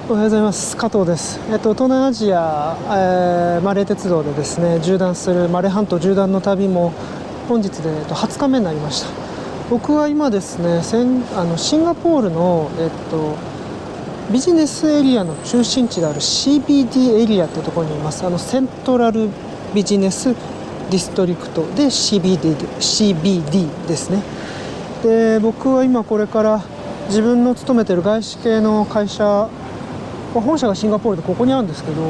おはようございます。加藤です。東南アジア、マレー鉄道でですね縦断するマレー半島縦断の旅も本日で、20日目になりました。僕は今ですねシンガポールの、ビジネスエリアの中心地である CBD エリアというところにいます。セントラルビジネスディストリクトで CBD ですね。で、僕は今これから自分の勤めている外資系の会社、本社がシンガポールでここにあるんですけど、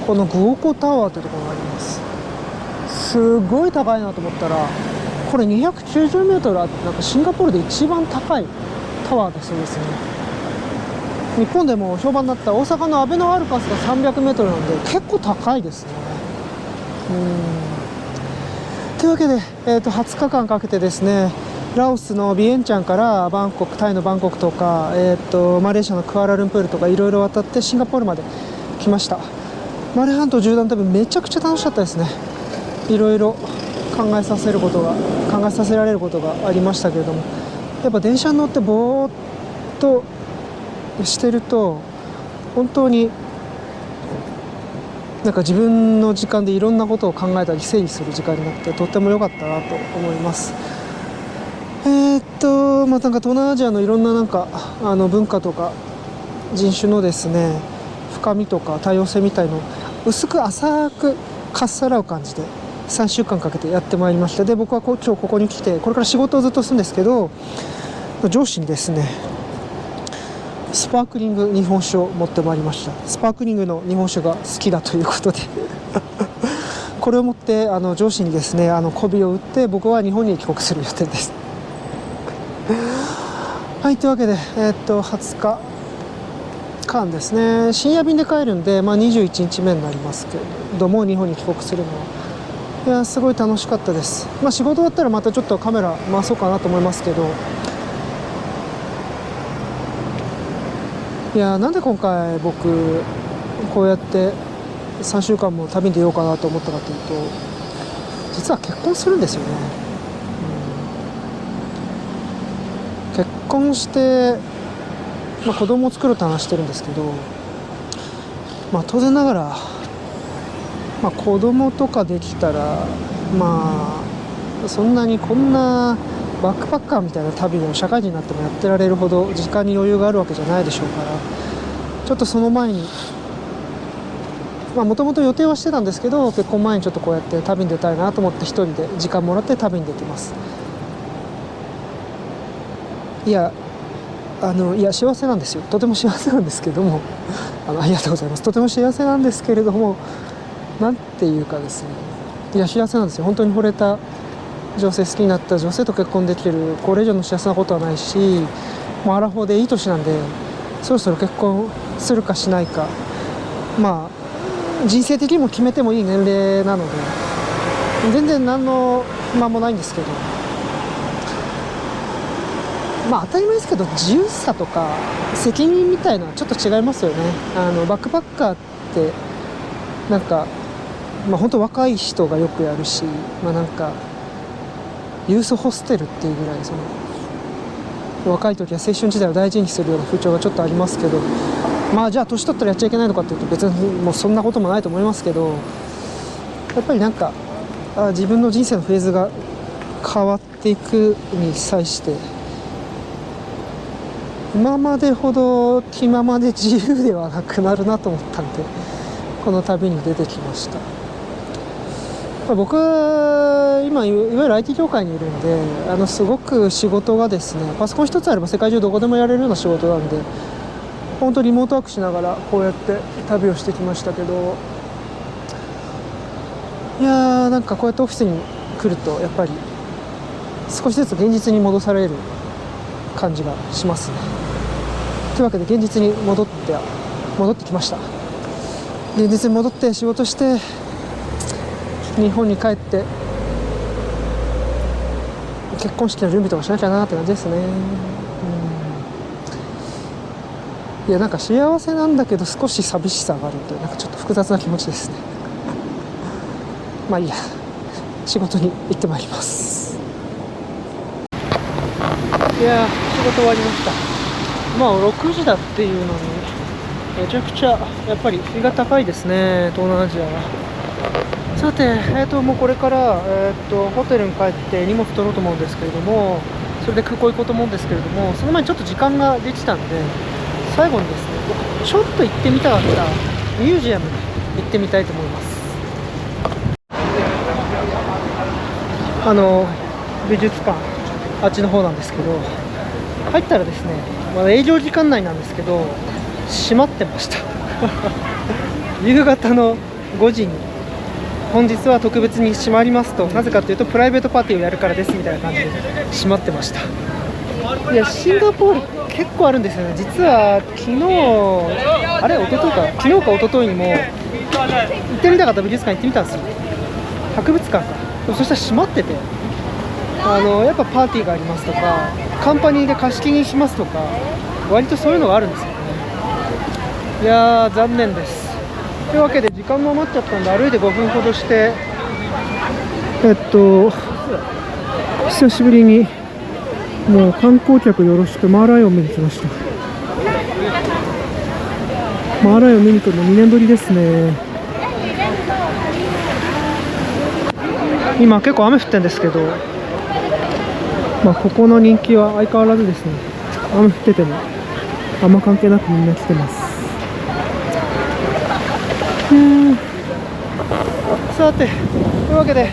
このグオコタワーというところがあります。すごい高いなと思ったら、これ290メートルあって、なんかシンガポールで一番高いタワーだそうですね。日本でも評判になった大阪のアベノハルカスが300メートルなんで結構高いですね。というわけで、20日間かけてですね、ラオスのビエンチャンからバンコク、タイのバンコクとか、マレーシアのクアラルンプールとかいろいろ渡ってシンガポールまで来ました。マレー半島縦断旅めちゃくちゃ楽しかったですね。いろいろ考えさせられることがありましたけれども、やっぱ電車に乗ってぼーっとしてると本当になんか自分の時間でいろんなことを考えたり整理する時間になってとっても良かったなと思います。なんか東南アジアのいろんな文化とか人種のですね深みとか多様性みたいのを薄く浅くかっさらう感じで3週間かけてやってまいりました。で、僕は今日ここに来てこれから仕事をずっとするんですけど、上司にですねスパークリング日本酒を持ってまいりました。スパークリングの日本酒が好きだということでこれを持って上司にですね媚びを打って僕は日本に帰国する予定ですはい、というわけで、20日間ですね、深夜便で帰るんで、21日目になりますけれども、日本に帰国するのは、いやすごい楽しかったです。仕事終わったらまたちょっとカメラ回そうかなと思いますけど、いやなんで今回僕こうやって3週間も旅に出ようかなと思ったかというと、実は結婚するんですよね。結婚して、子供を作るって話してるんですけど、当然ながら、子供とかできたらそんなにこんなバックパッカーみたいな旅を社会人になってもやってられるほど時間に余裕があるわけじゃないでしょうから、ちょっとその前にもともと予定はしてたんですけど、結婚前にちょっとこうやって旅に出たいなと思って一人で時間もらって旅に出てます。いや幸せなんですよ。とても幸せなんですけどもありがとうございます。とても幸せなんですけれども、なんていうかですね、幸せなんですよ。本当に惚れた女性、好きになった女性と結婚できる、これ以上の幸せなことはないし、もうアラフォーでいい年なんで、そろそろ結婚するかしないか、人生的にも決めてもいい年齢なので、全然何の不満もないんですけど、当たり前ですけど自由さとか責任みたいのはちょっと違いますよね。バックパッカーって本当若い人がよくやるし、ユースホステルっていうぐらい若い時は青春時代を大事にするような風潮がちょっとありますけど、じゃあ年取ったらやっちゃいけないのかっていうと別にもうそんなこともないと思いますけど、やっぱり自分の人生のフェーズが変わっていくに際して今までほど気ままで自由ではなくなるなと思ったんで、この旅に出てきました。僕は今いわゆる IT 業界にいるんで、すごく仕事がですね、パソコン一つあれば世界中どこでもやれるような仕事なんで、本当リモートワークしながらこうやって旅をしてきましたけど、いやこうやってオフィスに来るとやっぱり少しずつ現実に戻される感じがしますね。というわけで現実に戻ってきました。現実に戻って仕事して日本に帰って結婚式の準備とかしなきゃなって感じですね。いや幸せなんだけど少し寂しさがあるというちょっと複雑な気持ちですねいいや、仕事に行ってまいります。いや仕事終わりました。6時だっていうのにめちゃくちゃやっぱり日が高いですね、東南アジアは。さて、もうこれから、ホテルに帰って荷物取ろうと思うんですけれども、それで空港行こうと思うんですけれども、その前にちょっと時間ができたんで、最後にですね、僕ちょっと行ってみたかったミュージアムに行ってみたいと思います。美術館、あっちの方なんですけど、入ったらですね、まだ営業時間内なんですけど、閉まってました夕方の5時に本日は特別に閉まりますと、なぜかというとプライベートパーティーをやるからですみたいな感じで閉まってました。いや、シンガポール結構あるんですよね。実は昨日、あれ、一昨日か、昨日か一昨日にも行ってみたかった美術館行ってみたんですよ。博物館か。そしたら閉まってて、やっぱパーティーがありますとか、カンパニーで貸し切りにしますとか、割とそういうのがあるんですよね。いやー、残念です。というわけで時間も余っちゃったんで、歩いて5分ほどして、久しぶりにもう観光客よろしくマーライオン見に来ました。マーライオン見に来るの2年ぶりですね。今結構雨降ってるんですけど、ここの人気は相変わらずですね。雨降っててもあんま関係なくみんな来てます。さて、というわけで、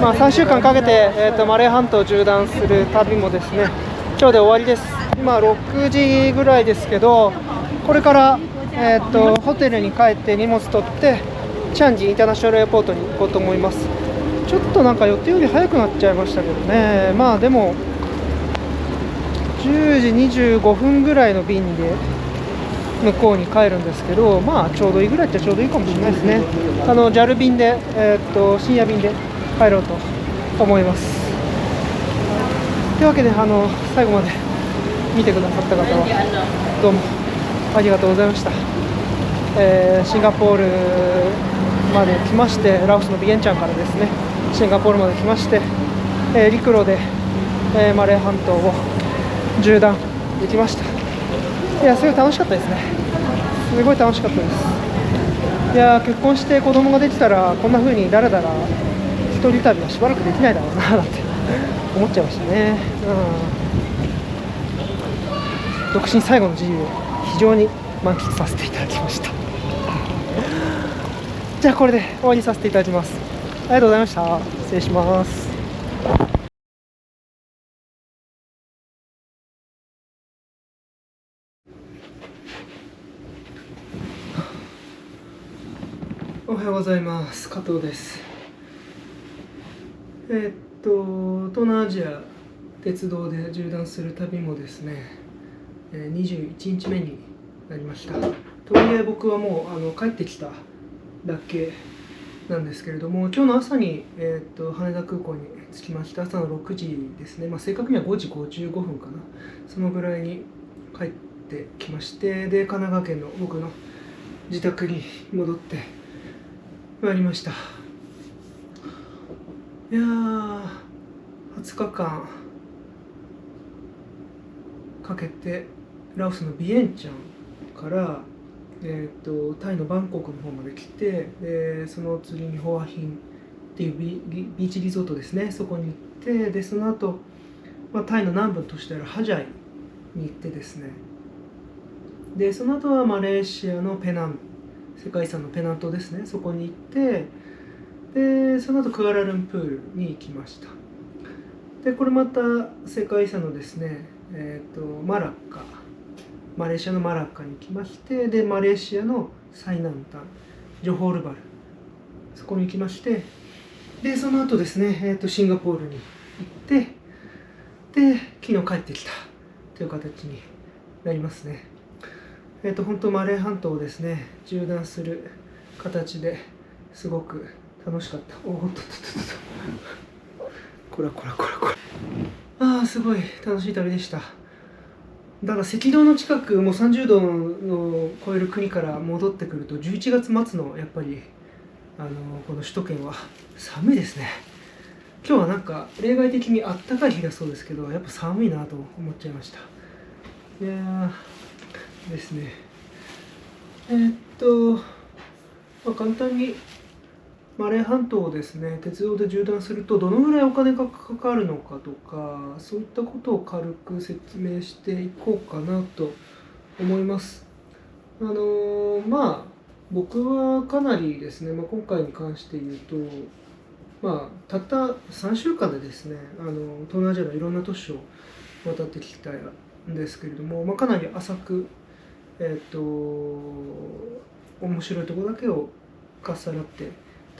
3週間かけて、マレー半島を縦断する旅もですね、今日で終わりです。今6時ぐらいですけど、これから、ホテルに帰って荷物取ってチャンジインターナショナルエアポートに行こうと思います。ちょっとなんか予定より早くなっちゃいましたけどね。でも10時25分ぐらいの便で向こうに帰るんですけど、ちょうどいいぐらいっちゃちょうどいいかもしれないですね。JAL 便で、深夜便で帰ろうと思います。というわけで最後まで見てくださった方はどうもありがとうございました。シンガポールまで来まして、ラオスのビエンチャンからですね、シンガポールまで来まして、陸路で、マレー半島を縦断できました。いや、すごい楽しかったですね。すごい楽しかったです。いや、結婚して子供ができたらこんな風にだらだら一人旅はしばらくできないだろうななんて思っちゃいましたね。独身最後の自由を非常に満喫させていただきましたじゃあこれで終わりにさせていただきます。ありがとうございました。失礼します。おはようございます。加藤です。東南アジア鉄道で縦断する旅もですね、21日目になりました。とはいえ僕はもう帰ってきただけなんですけれども、今日の朝に、羽田空港に着きました。朝の6時ですね、正確には5時55分かな、そのぐらいに帰ってきまして、で神奈川県の僕の自宅に戻ってまいりました。いやー、20日間かけてラオスのビエンチャンから、タイのバンコクの方まで来て、でその次にホアヒンっていうビーチリゾートですね、そこに行って、でその後、タイの南部としてあるハジャイに行ってですね、でその後はマレーシアのペナン、世界遺産のペナン島ですね、そこに行って、でその後クアラルンプールに行きました。でこれまた世界遺産のですね、マラッカ、マレーシアのマラッカに来まして、でマレーシアの最南端ジョホールバル、そこに行きまして、でその後ですね、シンガポールに行って、で昨日帰ってきたという形になりますね。本当マレー半島をですね縦断する形ですごく楽しかった。おっとっとっとっとこらすごい楽しい旅でした。だから赤道の近く、もう30度の超える国から戻ってくると11月末のやっぱりこの首都圏は寒いですね。今日はなんか例外的にあったかい日がそうですけど、やっぱ寒いなと思っちゃいました。いやですね。えーっと、簡単にマレー半島をですね、鉄道で縦断するとどのぐらいお金がかかるのかとか、そういったことを軽く説明していこうかなと思います。僕はかなりですね、今回に関して言うと、たった3週間でですね、東南アジアのいろんな都市を渡ってきたんですけれども、かなり浅く、面白いところだけをかっさらって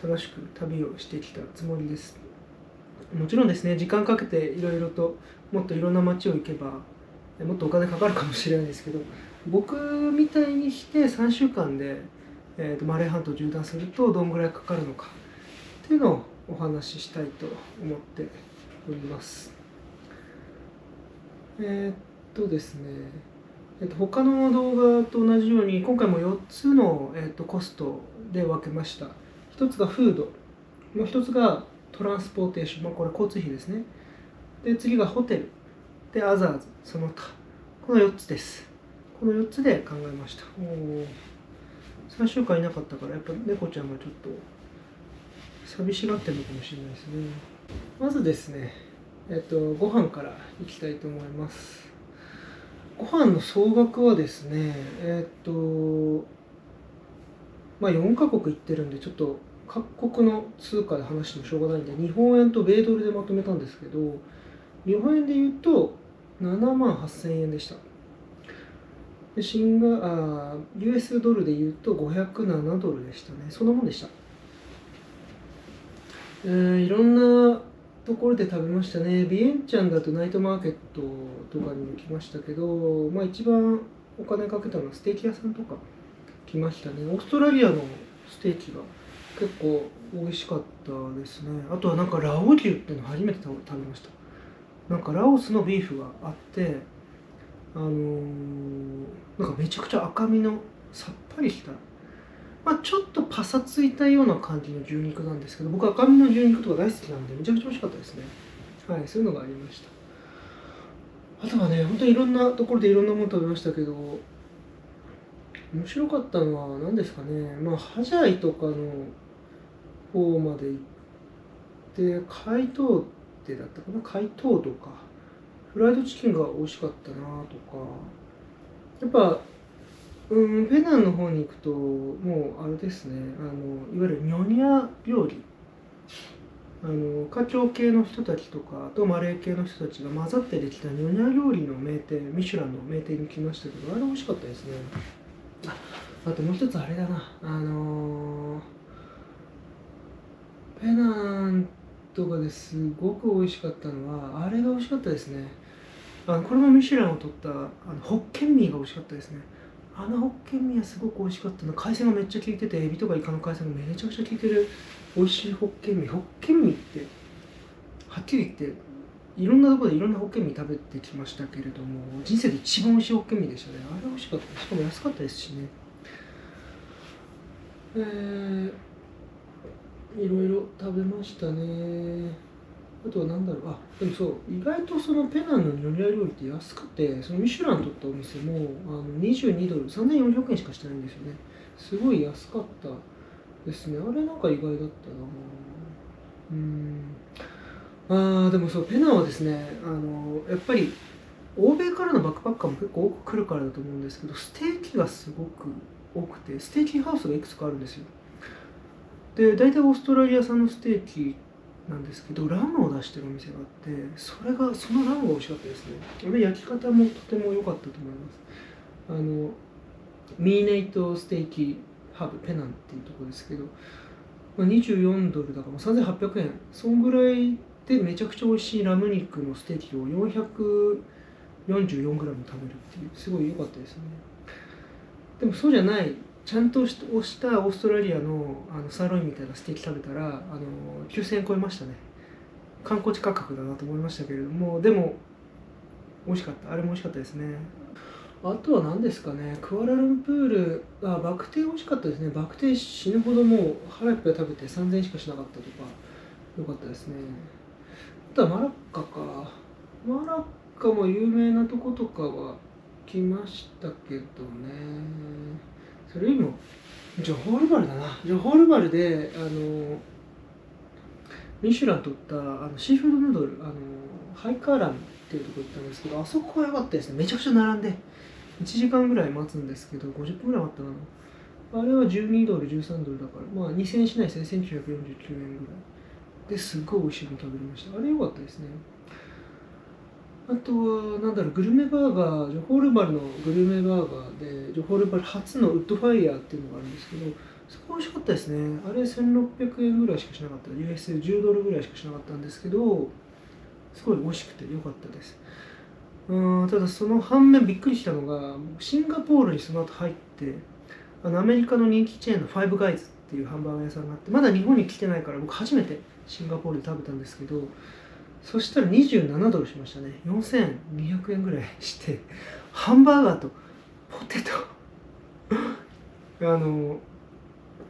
楽しく旅をしてきたつもりです。もちろんですね、時間かけていろいろともっといろんな街を行けばもっとお金かかるかもしれないですけど、僕みたいにして3週間で、マレー半島を縦断するとどんぐらいかかるのかっていうのをお話ししたいと思っております。ですね、他の動画と同じように今回も4つの、コストで分けました。1つがフード、もう1つがトランスポーテーション、これ交通費ですね。で次がホテルでアザーズ、その他、この4つです。この4つで考えました。3週間いなかったからやっぱ猫ちゃんがちょっと寂しがってるのかもしれないですね。まずですね、ご飯からいきたいと思います。ご飯の総額はですね、4カ国行ってるんで、ちょっと各国の通貨で話してもしょうがないんで、日本円と米ドルでまとめたんですけど、日本円で言うと7万8000円でした。でUS ドルで言うと507ドルでしたね。そんなもんでした。いろんなところで食べましたね。ビエンチャンだとナイトマーケットとかにも来ましたけど、一番お金かけたのはステーキ屋さんとか来ましたね。オーストラリアのステーキが結構美味しかったですね。あとはなんかラオ牛っていうの初めて食べました。なんかラオスのビーフがあって、なんかめちゃくちゃ赤身のさっぱりした、ちょっとパサついたような感じの牛肉なんですけど、僕は赤身の牛肉とか大好きなんでめちゃくちゃ美味しかったですね。はい、そういうのがありました。あとはね、本当にいろんなところでいろんなもの食べましたけど、面白かったのは何ですかね、ハジャイとかの方まで行って、海東ってだったかな、海東とか、フライドチキンが美味しかったなとか、やっぱ、ペナンの方に行くと、もうあれですね、いわゆるニョニャ料理、華僑系の人たちとか、あとマレー系の人たちが混ざってできたニョニャ料理の名店、ミシュランの名店に来ましたけど、あれ美味しかったですね。あともう一つあれだな、ペナンとかですごく美味しかったのは、あれが美味しかったですね。これもミシュランを取ったホッケンミーが美味しかったですね。ホッケンミーはすごく美味しかったの。海鮮がめっちゃ効いてて、エビとかイカの海鮮がめちゃくちゃ効いてる美味しいホッケンミー。ホッケンミーってはっきり言っていろんなところでいろんなホッケンミー食べてきましたけれども、人生で一番美味しいホッケンミーでしたね。あれ美味しかった。しかも安かったですしね。いろいろ食べましたね。あとは何だろう、でもそう、意外とそのペナンのニョニャ料理って安くて、そのミシュラン取ったお店も22ドル、3400円しかしてないんですよね。すごい安かったですね。あれなんか意外だったな。でもそう、ペナンはですね、やっぱり欧米からのバックパッカーも結構多く来るからだと思うんですけど、ステーキがすごく多くて、ステーキハウスがいくつかあるんですよ。で、大体オーストラリア産のステーキなんですけど、ラムを出してるお店があって、そのラムが美味しかったですね。あれ焼き方もとても良かったと思います。ミーネイトステーキハブペナンっていうところですけど、24ドルだから3800円、そんぐらいでめちゃくちゃ美味しいラム肉のステーキを 444g 食べるっていう、すごい良かったですね。でもそうじゃない、ちゃんとしたオーストラリアのサーロインみたいなステーキ食べたら9000円超えましたね。観光地価格だなと思いましたけれども、でも美味しかった。あれも美味しかったですね。あとは何ですかね、クアラルンプール、バクテー美味しかったですね。バクテー死ぬほどもう腹いっぱい食べて3000円しかしなかったとか、良かったですね。あとはマラッカか。マラッカも有名なとことかはきましたけどね。それよりもジョホールバルだな。ジョホールバルでミシュラン取ったシーフードヌードルハイカーランっていうところ行ったんですけど、あそこは良かったですね。めちゃくちゃ並んで1時間ぐらい待つんですけど、50分ぐらい待ったかな。あれは12ドル13ドルだから、まあ2000円しないですね。1949円ぐらいですっごい美味しいの食べれました。あれ良かったですね。あとは、なんだろう、グルメバーガー、ジョホールバルのグルメバーガーで、ジョホールバル初のウッドファイヤーっていうのがあるんですけど、そこ美味しかったですね。あれ1600円ぐらいしかしなかった。US10 ドルぐらいしかしなかったんですけど、すごい美味しくて良かったです。ただその反面びっくりしたのが、シンガポールにその後入って、アメリカの人気チェーンのファイブガイズっていうハンバーガー屋さんがあって、まだ日本に来てないから僕初めてシンガポールで食べたんですけど、そしたら27ドルしましたね。4200円ぐらいして、ハンバーガーとポテト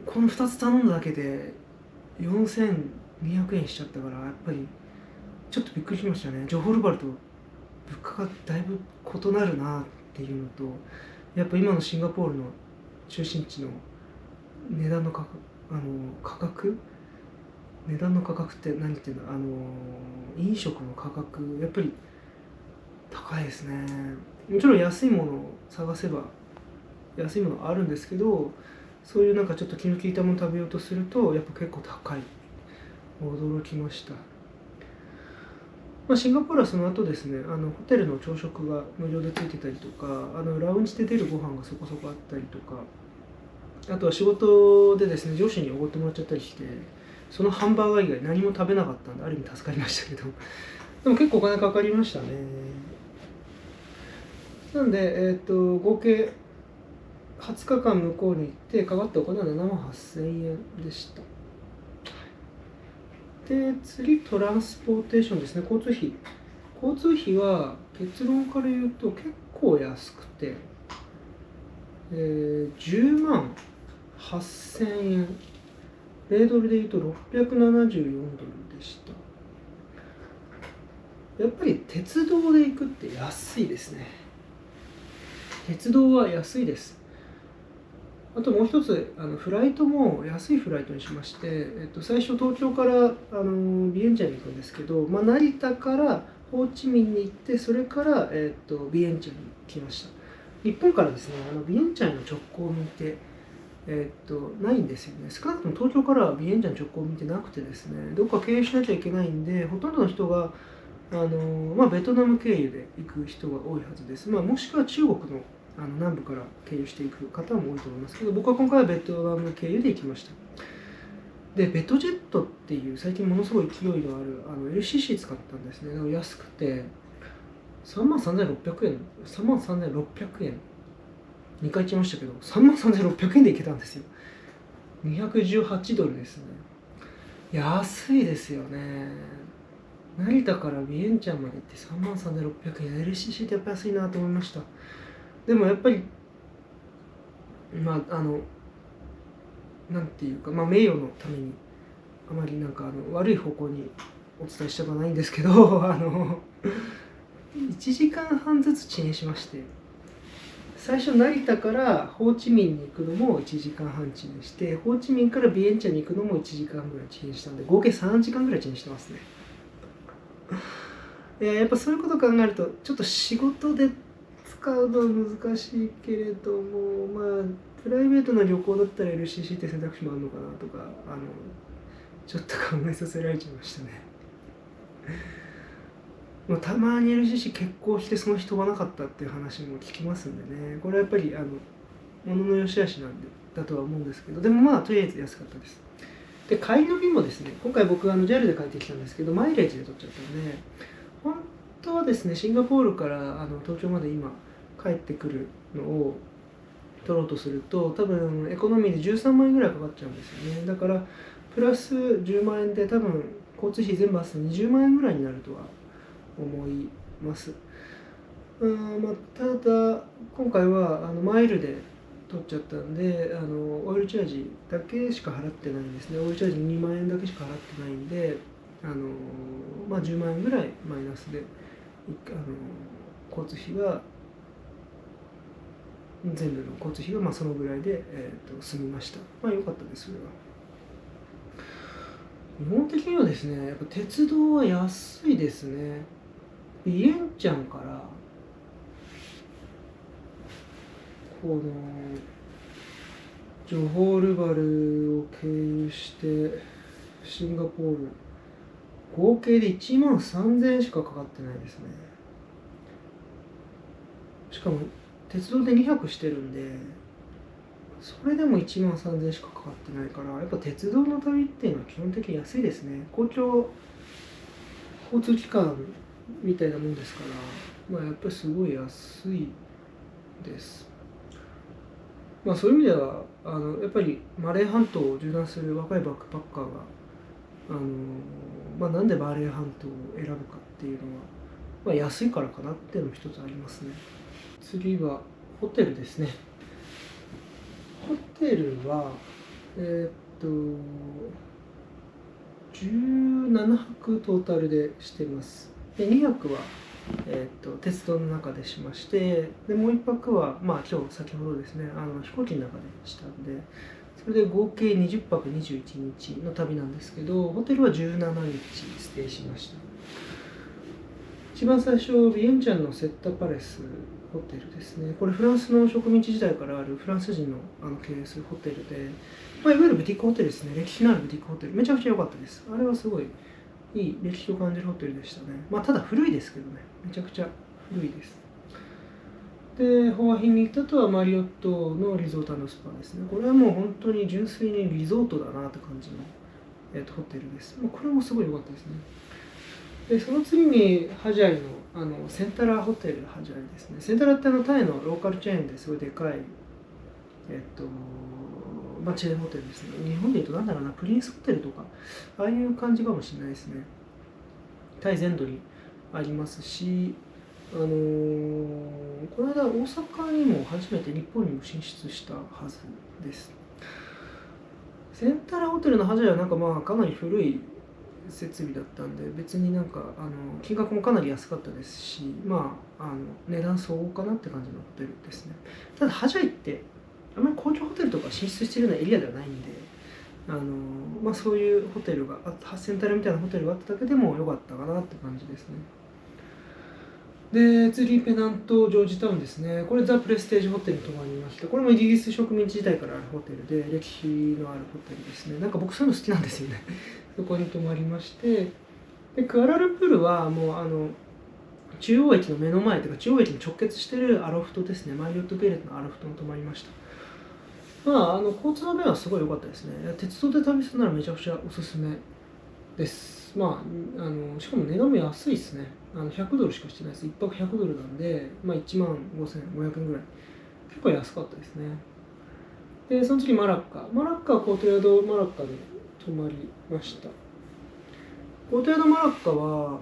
この2つ頼んだだけで4200円しちゃったから、やっぱりちょっとびっくりしましたね。ジョホールバルと物価がだいぶ異なるなっていうのと、やっぱ今のシンガポールの中心地の値段の価格値段の価格って何ていうの、飲食の価格やっぱり高いですね。もちろん安いものを探せば安いものあるんですけど、そういうなんかちょっと気の利いたもの食べようとするとやっぱ結構高い。驚きました。シンガポールはその後ですね、ホテルの朝食が無料でついてたりとか、ラウンジで出るご飯がそこそこあったりとか、あとは仕事でですね、上司におごってもらっちゃったりして、そのハンバーガー以外何も食べなかったんで、ある意味助かりましたけど、でも結構お金かかりましたね。なんで、合計20日間向こうに行ってかかったお金は7万8000円でした。で、次、トランスポーテーションですね、交通費。交通費は結論から言うと結構安くて、10万8000円。米ドルで言うと674ドルでした。やっぱり鉄道で行くって安いですね。鉄道は安いです。あともう一つ、フライトも安いフライトにしまして、最初東京からビエンチャンに行くんですけど、成田からホーチミンに行って、それから、ビエンチャンに来ました。日本からですね、ビエンチャンの直行便ってないんですよね。少なくとも東京からはビエンチャン直行便ってなくてですね、どっか経由しなきゃいけないんで、ほとんどの人がベトナム経由で行く人が多いはずです。もしくは中国の南部から経由していく方も多いと思いますけど、僕は今回はベトナム経由で行きました。で、ベトジェットっていう最近ものすごい勢いのあるLCC 使ったんですね。安くて33,600円、33,600円、2回行きましたけど、33,600円で行けたんですよ。218ドルですね。安いですよね。成田からビエンチャンまで行って33,600円、LCC ってやっぱ安いなと思いました。でもやっぱりなんていうか、名誉のためにあまりなんか悪い方向にお伝えしたくはないんですけど1時間半ずつ遅延しまして、最初成田からホーチミンに行くのも1時間半遅延して、ホーチミンからビエンチャンに行くのも1時間ぐらい遅延したんで、合計3時間ぐらい遅延してますね。やっぱそういうことを考えるとちょっと仕事で使うのは難しいけれども、プライベートな旅行だったら LCC って選択肢もあるのかなとかちょっと考えさせられちゃいましたね。たまに LCC 欠航してその日飛ばなかったっていう話も聞きますんでね、これはやっぱり物の良し悪しなんでだとは思うんですけど、でもとりあえず安かったです。で、帰りの便もですね、今回僕JAL で帰ってきたんですけど、マイレージで取っちゃったんで、本当はですね、シンガポールから東京まで今帰ってくるのを取ろうとすると、多分エコノミーで13万円ぐらいかかっちゃうんですよね。だからプラス10万円で多分交通費全部合わせて20万円ぐらいになるとは思います。ただ今回はマイルで取っちゃったんで、オイルチャージだけしか払ってないんですね。オイルチャージ2万円だけしか払ってないんで、10万円ぐらいマイナスで交通費が全部の交通費がそのぐらいで、済みました。良かったです、それは。日本的にはですね、やっぱ鉄道は安いですね。ビエンチャンからこのジョホールバルを経由してシンガポール、合計で1万3000円しかかかってないですね。しかも鉄道で2泊してるんで、それでも1万3000円しかかかってないから、やっぱ鉄道の旅っていうのは基本的に安いですね。公共交通機関みたいなもんですから、やっぱりすごい安いです。そういう意味ではやっぱりマレー半島を縦断する若いバックパッカーがなんでマレー半島を選ぶかっていうのは、安いからかなっていうのも一つありますね。次はホテルですね。ホテルは17泊トータルでしてます。で2泊は、鉄道の中でしまして、でもう1泊は、今日先ほどですね飛行機の中でしたんで、それで合計20泊21日の旅なんですけど、ホテルは17日ステイしました。一番最初、ビエンチャンのセッタパレスホテルですね。これフランスの植民地時代からあるフランス人の経営するホテルで、いわゆるブティックホテルですね。歴史のあるブティックホテル。めちゃくちゃ良かったです。あれはすごいいい歴史を感じるホテルでしたね。ただ古いですけどね。めちゃくちゃ古いです。で、ホアヒンに行ったとはマリオットのリゾート&スパですね。これはもう本当に純粋にリゾートだなって感じの、ホテルです。これもすごい良かったですね。でその次にハジャイのセンタラホテルハジャイですね。センタラってタイのローカルチェーンですごいでかいチェーンホテルですね。日本でいうとプリンスホテルとかああいう感じかもしれないですね。タイ全土にありますし、この間大阪にも初めて日本にも進出したはずです。センタラホテルのハジャイはかなり古い設備だったんで、別に金額もかなり安かったですし、値段相応かなって感じのホテルですね。ただハジャイってあまり高級ホテルとか進出しているようなエリアではないんで、そういうホテルがセンタラみたいなホテルがあっただけでも良かったかなって感じですね。で次ペナントジョージタウンですね。これザ・プレステージホテルに泊まりました。これもイギリス植民地時代からあるホテルで、歴史のあるホテルですね。僕そういうの好きなんですよね。そこに泊まりまして、でクアラルンプールはもう中央駅の目の前というか、中央駅に直結しているアロフトですね。マリオット系列のアロフトに泊まりました。交通の便はすごい良かったですね。鉄道で旅するならめちゃくちゃおすすめです。しかも値段も安いですね。100ドルしかしてないです。1泊100ドルなんで、1万5500円ぐらい。結構安かったですね。で、その次マラッカ。マラッカはコートヤードマラッカで泊まりました。コートヤードマラッカは、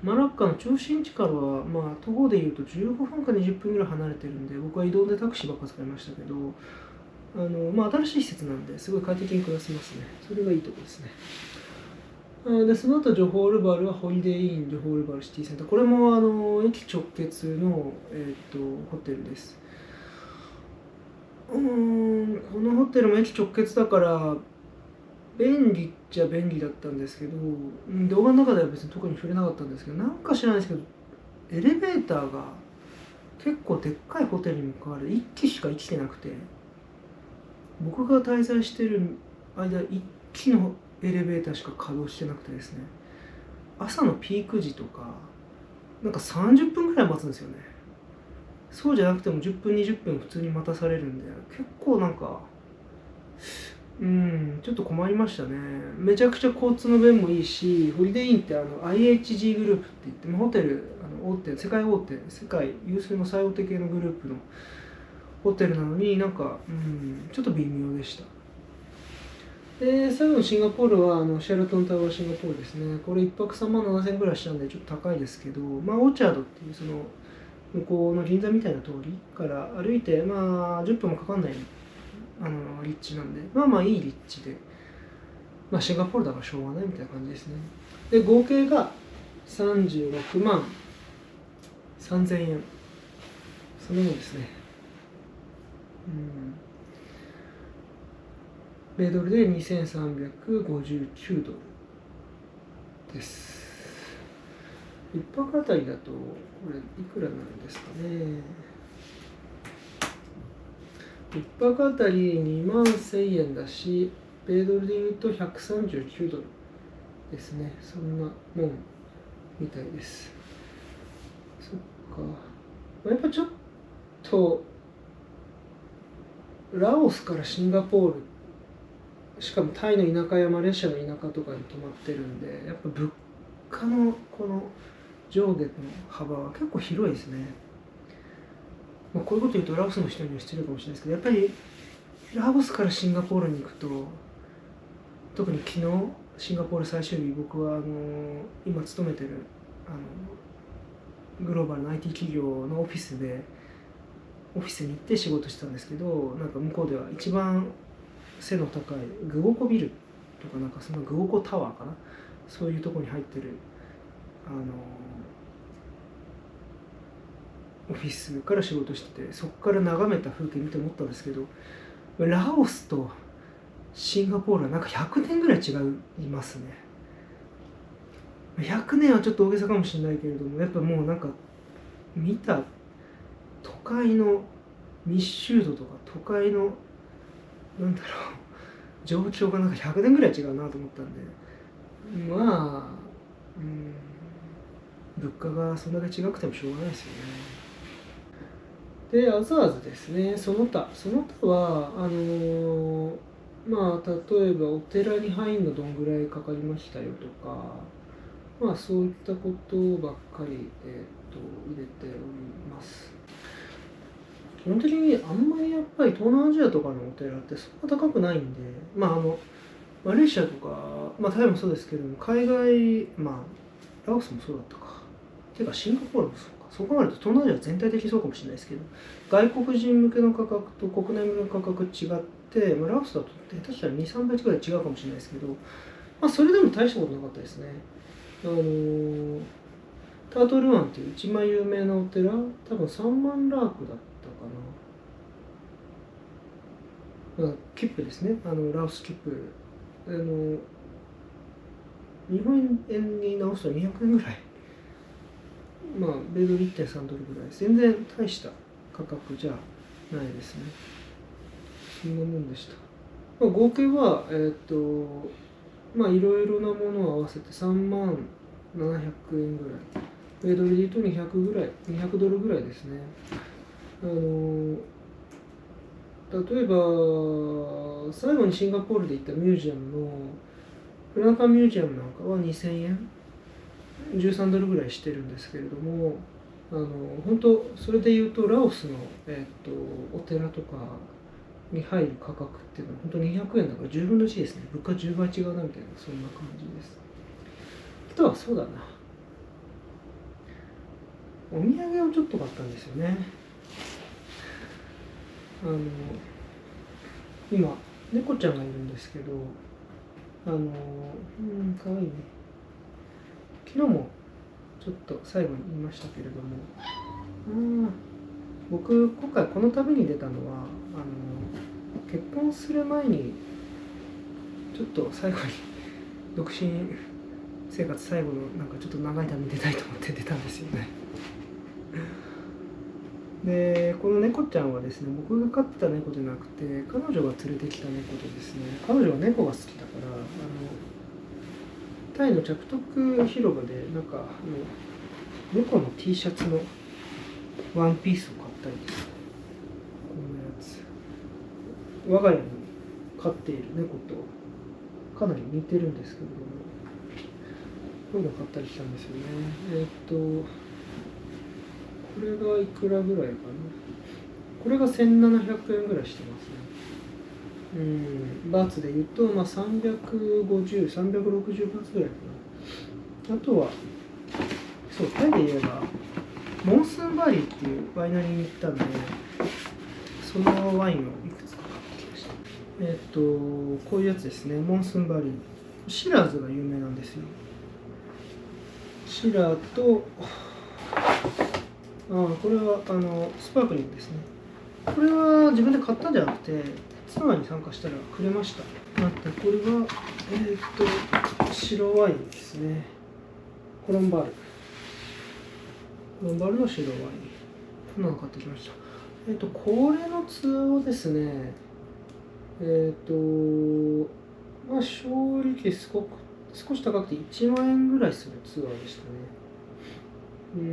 マラッカの中心地からは、徒歩でいうと15分か20分ぐらい離れてるんで、僕は移動でタクシーばっか使いましたけど、新しい施設なんですごい快適に暮らせますね。それがいいところですね。でその後ジョホールバルはホリデーインジョホールバルシティセンター。これも駅直結の、ホテルです。このホテルも駅直結だから便利っちゃ便利だったんですけど、動画の中では別に特に触れなかったんですけど、知らないですけどエレベーターが結構でっかいホテルにもかかわらず1機しか生きてなくて、僕が滞在してる間1機のエレベーターしか稼働してなくてですね、朝のピーク時とか30分ぐらい待つんですよね。そうじゃなくても10分20分普通に待たされるんで、結構ちょっと困りましたね。めちゃくちゃ交通の便もいいし、ホリデーインってIHG グループって言って、ホテル大手、世界有数の最大手系のグループのホテルなのにちょっと微妙でした。で最後のシンガポールはシェラトンタワーシンガポールですね。これ1泊3万7千円ぐらいしたんでちょっと高いですけど、オーチャードっていうその向こうの銀座みたいな通りから歩いて10分もかかんない立地なんで、いい立地で、シンガポールだからしょうがないみたいな感じですね。で合計が36万3000円、そのようですね。米ドルで2359ドルです。1泊あたりだとこれいくらなんですかね。1泊あたり2万1000円だし、米ドルでいうと139ドルですね。そんなもんみたいです。そっか。やっぱちょっとラオスからシンガポール、しかもタイの田舎やマレーシアの田舎とかに泊まってるんで、やっぱ物価のこの上下の幅は結構広いですね。こういうこと言うとラオスの人には失礼かもしれないですけど、やっぱりラオスからシンガポールに行くと、特に昨日シンガポール最終日、僕は今勤めてるグローバルな IT 企業のオフィスに行って仕事してたんですけど、なんか向こうでは一番背の高いグオコビルとか、なんかそのグオコタワーかな、そういうところに入ってるオフィスから仕事してて、そこから眺めた風景見て思ったんですけど、ラオスとシンガポールはなんか100年ぐらい違いますね。100年はちょっと大げさかもしれないけれども、やっぱもうなんか見た都会の密集度とか都会のなんだろう状況がなんか100年ぐらい違うなと思ったんで、まあ物価がそんだけ違くてもしょうがないですよね。で、アザーズですね。その他はまあ例えばお寺に入るのどんぐらいかかりましたよとか、まあそういったことばっかり、入れております。基本的にあんまりやっぱり東南アジアとかのお寺ってそんな高くないんで、まあマレーシアとか、まあタイもそうですけども、海外、まあラオスもそうだったか。ていうかシンガポールもそうか。そう考えると東南アジア全体的にそうかもしれないですけど、外国人向けの価格と国内向けの価格違って、まあ、ラオスだと下手したら2、3倍ぐらい違うかもしれないですけど、まあそれでも大したことなかったですね。タートル湾っていう一番有名なお寺、多分3万ラークだったかな。切符ですね。ラオス切符。日本円に直すと200円ぐらい。まあ、米ドル 1.3 ドルぐらい。全然大した価格じゃないですね。そんなもんでした。まあ、合計は、まあ、いろいろなものを合わせて3万700円ぐらい。米ドルで言うと200ぐらい、200ドルぐらいですね。例えば、最後にシンガポールで行ったミュージアムの、フランカンミュージアムなんかは2000円、13ドルぐらいしてるんですけれども、本当、それで言うと、ラオスの、お寺とかに入る価格っていうのは、本当に200円だから10分の1ですね。物価10倍違うなみたいな、そんな感じです。あとはそうだな。お土産をちょっと買ったんですよね。今猫ちゃんがいるんですけど、かわいいね。昨日もちょっと最後に言いましたけれども、僕今回この旅に出たのは結婚する前にちょっと最後に独身生活最後のなんかちょっと長い旅に出たいと思って出たんですよね。で、この猫ちゃんはですね、僕が飼ってた猫じゃなくて、彼女が連れてきた猫でですね、彼女は猫が好きだから、タイのチャプトク広場で、なんか猫の T シャツのワンピースを買ったりですね、こんなやつ。我が家に飼っている猫とかなり似てるんですけれども、こういうの買ったりしたんですよね。これがいくらぐらいかな。これが1700円ぐらいしてますね。バーツで言うと、まあ、350、360バーツぐらいかな。あとは、そう、タイで言えば、モンスーンバリーっていうワイナリーに行ったんで、そのワインをいくつか買ってきました。こういうやつですね、モンスーンバリー。シラーズが有名なんですよ。シラーと、これはスパークリングですね。これは自分で買ったんじゃなくてツアーに参加したらくれました。これは白ワインですね。コロンバールの白ワイン、こんなの買ってきました。これのツアーをですね、まあ正直少し高くて1万円ぐらいするツアーでしたね。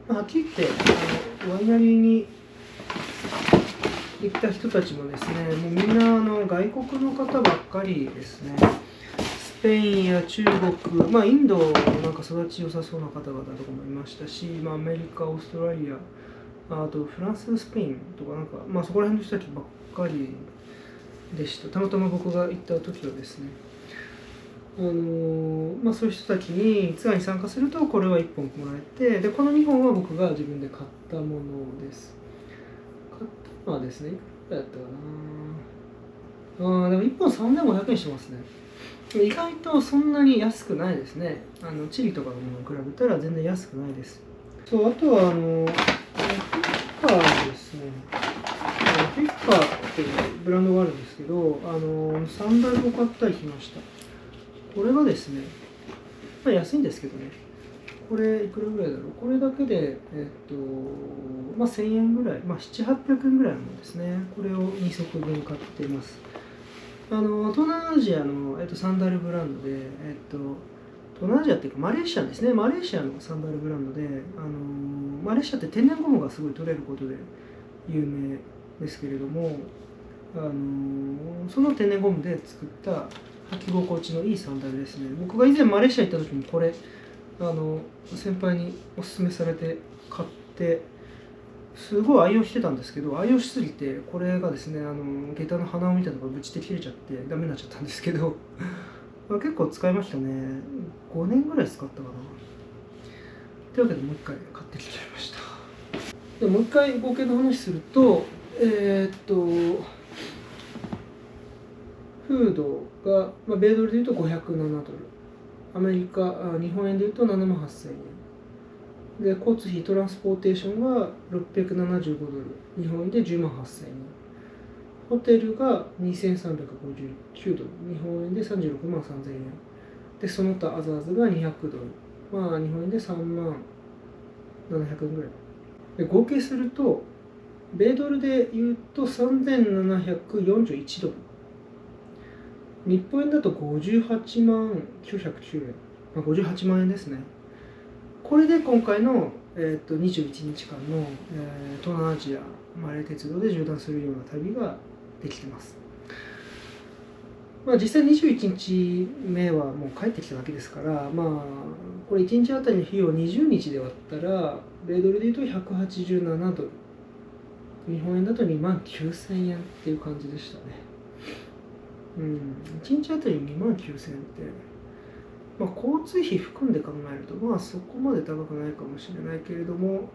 はっきり言ってワイナリーに行った人たちもですね、もうみんな外国の方ばっかりですね。スペインや中国、まあ、インドなんか育ち良さそうな方々とかもいましたし、まあ、アメリカ、オーストラリア、あとフランス、スペインとかなんか、まあ、そこら辺の人たちばっかりでした。たまたま僕が行った時はですね、まあ、そういう人たちにツアーに参加するとこれは1本もらえて、でこの2本は僕が自分で買ったものです。買ったのはですね、いくらだったかな。でも1本3500円してますね。意外とそんなに安くないですね。チリとかのものに比べたら全然安くないです。そう、あとはフィッカーですね。フィッカーっていうブランドがあるんですけど、サンダルを買ったりしました。これがですね、まあ、安いんですけどね。これいくらぐらいだろう。これだけで、まあ、1000円ぐらい、まあ、7、800円ぐらいのものですね。これを2足分買っています。東南アジアの、サンダルブランドで、東南アジアっていうかマレーシアですね。マレーシアのサンダルブランドで、マレーシアって天然ゴムがすごい取れることで有名ですけれども、その天然ゴムで作った履き心地のいいサンダルですね。僕が以前マレーシア行った時にこれ先輩におすすめされて買ってすごい愛用してたんですけど、愛用しすぎてこれがですね下駄の鼻緒みたいなのがぶちって切れちゃってダメになっちゃったんですけど結構使いましたね。5年ぐらい使ったかな。というわけでもう一回買ってきちゃいました。でもう一回合計の話するとフードが、米ドルでいうと507ドル、アメリカ、日本円でいうと7万8000円で、交通費トランスポーテーションが675ドル、日本円で10万8000円、ホテルが2359ドル、日本円で36万3000円で、その他アザーズが200ドル、日本円で3万700円ぐらいで、合計すると米ドルでいうと3741ドル、日本円だと58万909円、58万円ですね。これで今回の、21日間の、東南アジアマレー鉄道で縦断するような旅ができてます。実際21日目はもう帰ってきただけですから、これ1日あたりの費用を20日で割ったら、米ドルでいうと187ドル、日本円だと2万9000円っていう感じでしたね。1日あたり2万9000円って、交通費含んで考えると、そこまで高くないかもしれないけれども、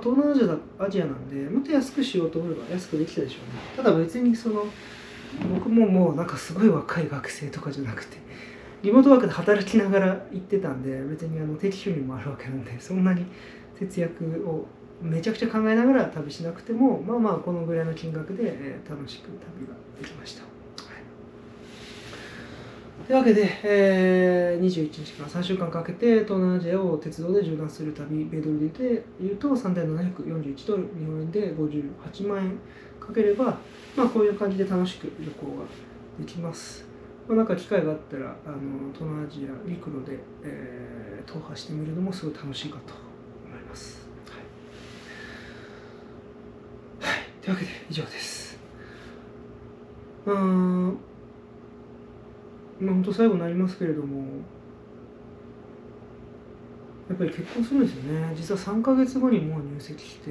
東南アジアなんで、もっと安くしようと思えば安くできたでしょうね。ただ別に僕ももうなんかすごい若い学生とかじゃなくて、リモートワークで働きながら行ってたんで、別に定期収入もあるわけなんで、そんなに節約をめちゃくちゃ考えながら旅しなくても、このぐらいの金額で、楽しく旅ができました。というわけで、21日から3週間かけて東南アジアを鉄道で縦断する旅、米ドルで言うと3741ドル、日本円で58万円かければ、こういう感じで楽しく旅行ができます。なんか機会があったら東南アジア陸路で、踏破してみるのもすごい楽しいかと思います。はい、というわけで以上です。本当最後になりますけれども、やっぱり結婚するんですよね。実は3ヶ月後にもう入籍して、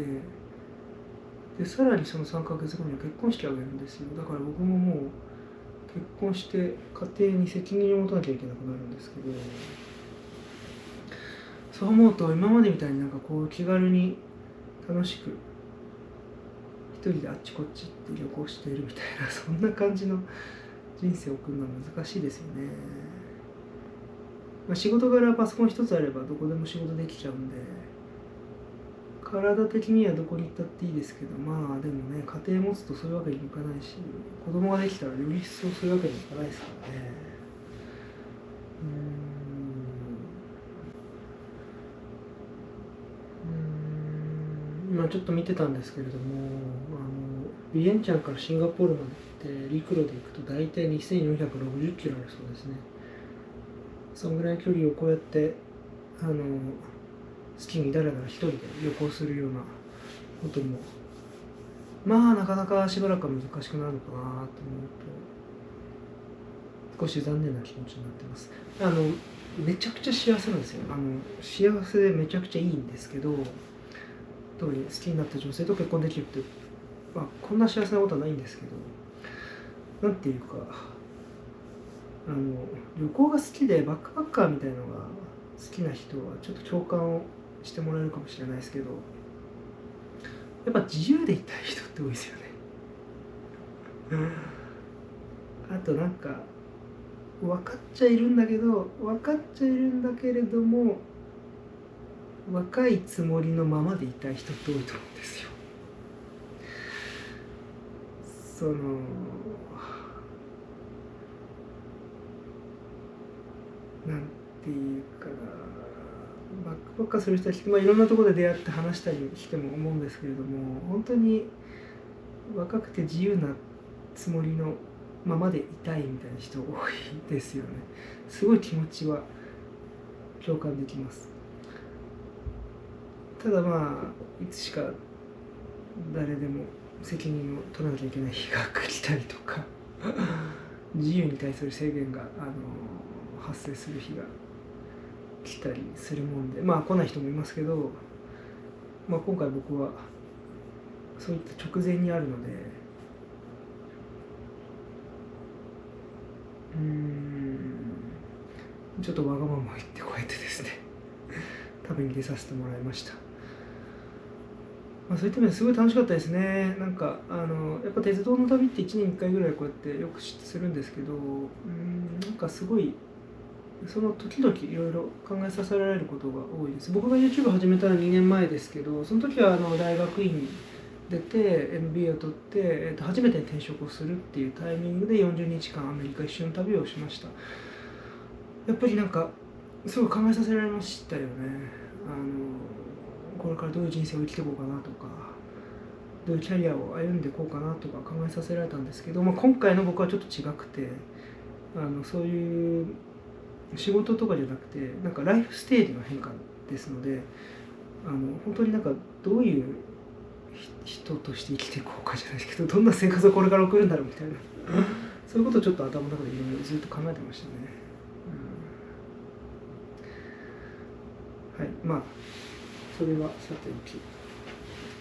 でさらにその3ヶ月後には結婚式を挙げるんですよ。だから僕ももう結婚して家庭に責任を持たなきゃいけなくなるんですけど、そう思うと今までみたいになんかこう気軽に楽しく一人であっちこっちって旅行しているみたいな、そんな感じの人生を送るのは難しいですよね。仕事柄パソコン一つあればどこでも仕事できちゃうんで、体的にはどこに行ったっていいですけど、まあでもね、家庭持つとそういうわけにもいかないし、子供ができたらより一層そういうわけにもいかないですからね。今ちょっと見てたんですけれども、ビエンチャンからシンガポールまで行って陸路で行くと大体2460キロあるそうですね。そのぐらいの距離をこうやって好きにだらだら一人で旅行するようなこともまあなかなかしばらくは難しくなるのかなと思うと少し残念な気持ちになってます。めちゃくちゃ幸せなんですよ。幸せでめちゃくちゃいいんですけど、特に好きになった女性と結婚できるって、こんな幸せなことはないんですけど、なんていうか旅行が好きでバックパッカーみたいなのが好きな人はちょっと共感をしてもらえるかもしれないですけど、やっぱ自由でいたい人って多いですよね。あとなんか分かっちゃいるんだけれども若いつもりのままでいたい人って多いと思うんですよ。なんていうかな、バックパッカーする人たちって、いろんなところで出会って話したりしても思うんですけれども、本当に若くて自由なつもりのままでいたいみたいな人多いですよね。すごい気持ちは共感できます。ただいつしか誰でも責任を取らなきゃいけない日が来たりとか自由に対する制限が発生する日が来たりするもんで、来ない人もいますけど、今回僕はそういった直前にあるので、ちょっとわがまま言ってこうやってですね旅に出させてもらいました。そういった意味ですごい楽しかったですね。なんかやっぱ鉄道の旅って1年に1回ぐらいこうやってよくするんですけど、なんかすごいその時々いろいろ考えさせられることが多いです。僕が YouTube 始めたのは2年前ですけど、その時は大学院に出て MBA を取って、初めて転職をするっていうタイミングで40日間アメリカ一緒の旅をしました。やっぱりなんかすごい考えさせられましたよね。これからどういう人生を生きていこうかなとか、どういうキャリアを歩んでいこうかなとか考えさせられたんですけど、今回の僕はちょっと違くて、そういう仕事とかじゃなくて、なんかライフステージの変化ですので、本当になんかどういう人として生きていこうかじゃないですけど、どんな生活をこれから送るんだろうみたいなそういうことをちょっと頭の中でいろいろずっと考えてましたね。はい、それはさておき、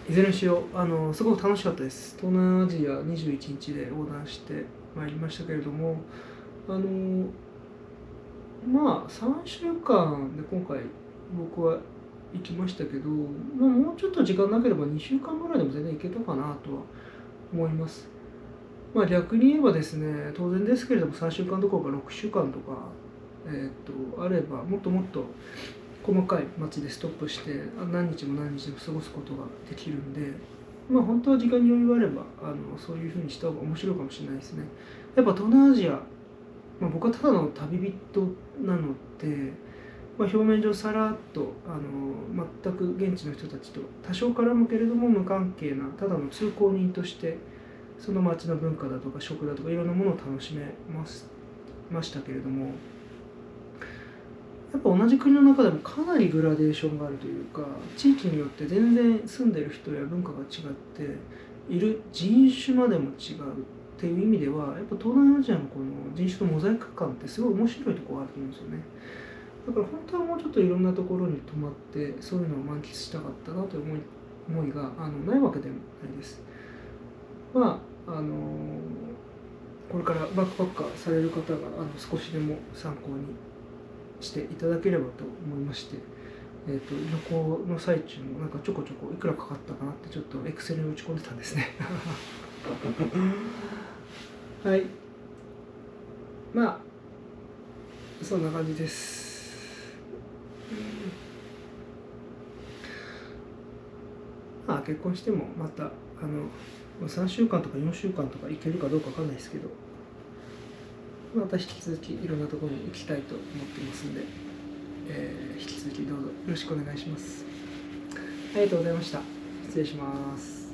いずれにしよう、すごく楽しかったです。東南アジア21日で横断してまいりましたけれども、3週間で今回僕は行きましたけど、もうちょっと時間なければ2週間ぐらいでも全然行けたかなとは思います。逆に言えばですね、当然ですけれども3週間どころか6週間とか、あればもっともっと細かい街でストップして何日も何日も過ごすことができるんで、本当は時間に余裕があればそういうふうにした方が面白いかもしれないですね。やっぱ東南アジア、僕はただの旅人なので、表面上さらっと全く現地の人たちと多少絡むけれども無関係なただの通行人としてその町の文化だとか食だとかいろんなものを楽しめましたけれども、やっぱ同じ国の中でもかなりグラデーションがあるというか、地域によって全然住んでる人や文化が違っている、人種までも違うっていう意味ではやっぱ東南アジアのこの人種のモザイク感ってすごい面白いところがあると思うんですよね。だから本当はもうちょっといろんなところに泊まってそういうのを満喫したかったなという思いがないわけでもないです。これからバックパッカーされる方が少しでも参考にしていただければと思いまして、旅行の最中もなんかちょこちょこいくらかかったかなってちょっとエクセルに打ち込んでたんですねはい、そんな感じです。まあ結婚してもまた3週間とか4週間とか行けるかどうかわかんないですけど、また引き続きいろんなところに行きたいと思ってますんで、引き続きどうぞよろしくお願いします。ありがとうございました。失礼します。